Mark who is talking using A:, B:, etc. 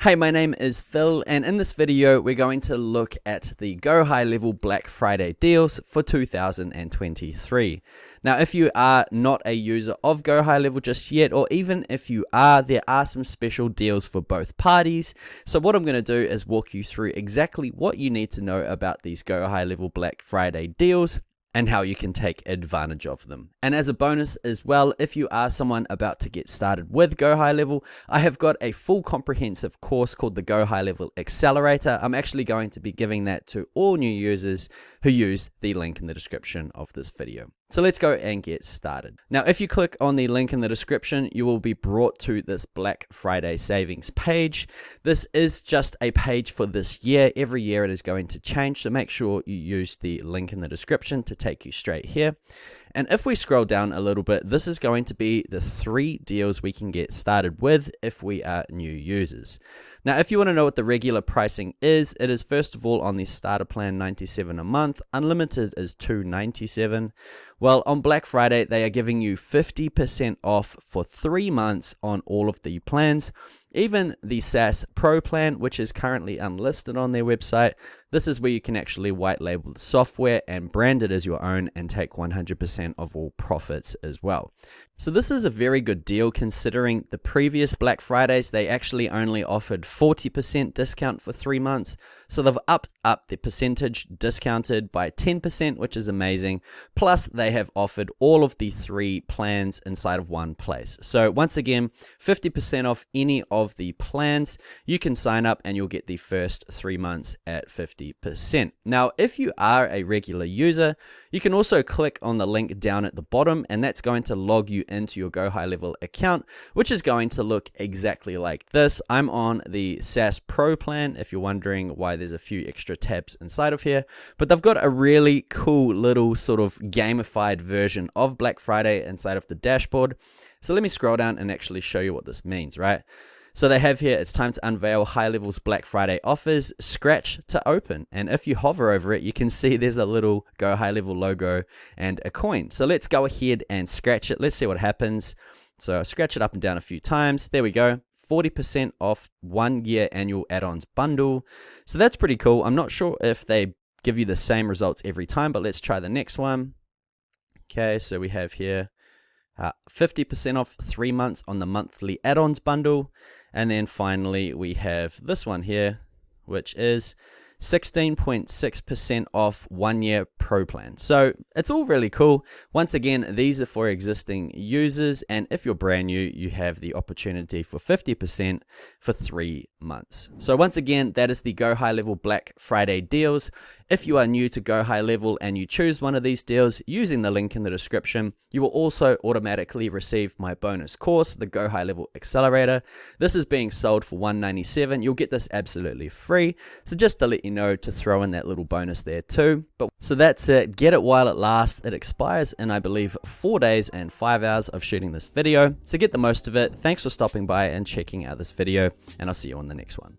A: Hey, my name is Phil, and in this video we're going to look at the GoHighLevel Black Friday deals for 2023. Now, if you are not a user of GoHighLevel just yet, or even if you are, there are some special deals for both parties. So what I'm going to do is walk you through exactly what you need to know about these GoHighLevel Black Friday deals and how you can take advantage of them. And as a bonus as well, if you are someone about to get started with GoHighLevel, I have got a full comprehensive course called the GoHighLevel Accelerator. I'm actually going to be giving that to all new users who use the link in the description of this video. So let's go and get started. Now, if you click on the link in the description, you will be brought to this Black Friday savings page. This is just a page for this year. Every year it is going to change, so make sure you use the link in the description to take you straight here. And if we scroll down a little bit, this is going to be the 3 deals we can get started with if we are new users. Now, if you want to know what the regular pricing is, it is first of all on the starter plan $97 a month. Unlimited is $297. Well, on Black Friday, they are giving you 50% off for 3 months on all of the plans. Even the SaaS Pro plan, which is currently unlisted on their website, this is where you can actually white label the software and brand it as your own and take 100% of all profits as well. So this is a very good deal considering the previous Black Fridays, they actually only offered 40% discount for 3 months. So they've upped the percentage discounted by 10%, which is amazing. Plus they have offered all of the 3 plans inside of one place. So once again, 50% off any of the plans. You can sign up and you'll get the first 3 months at 50%. Now, if you are a regular user, you can also click on the link down at the bottom, and that's going to log you into your GoHighLevel account, which is going to look exactly like this. I'm on the SaaS Pro plan, if you're wondering why there's a few extra tabs inside of here, but they've got a really cool little sort of gamified version of Black Friday inside of the dashboard. So let me scroll down and actually show you what this means, right? So they have here, it's time to unveil HighLevel's Black Friday offers, scratch to open. And if you hover over it, you can see there's a little GoHighLevel logo and a coin. So let's go ahead and scratch it. Let's see what happens. So I'll scratch it up and down a few times. There we go. 40% off 1 year annual add-ons bundle. So that's pretty cool. I'm not sure if they give you the same results every time, but let's try the next one. Okay, so we have here 50% off 3 months on the monthly add-ons bundle. And then finally, we have this one here, which is 16.6% off 1 year Pro plan. So it's all really cool. Once again, these are for existing users. And if you're brand new, you have the opportunity for 50% for 3 months. So once again, that is the GoHighLevel Black Friday deals. If you are new to GoHighLevel and you choose one of these deals using the link in the description, you will also automatically receive my bonus course, the GoHighLevel Accelerator. This is being sold for $197. You'll get this absolutely free. So just to let you know to throw in that little bonus there too. So that's it. Get it while it lasts. It expires in, I believe, 4 days and 5 hours of shooting this video. So get the most of it. Thanks for stopping by and checking out this video, and I'll see you on the next one.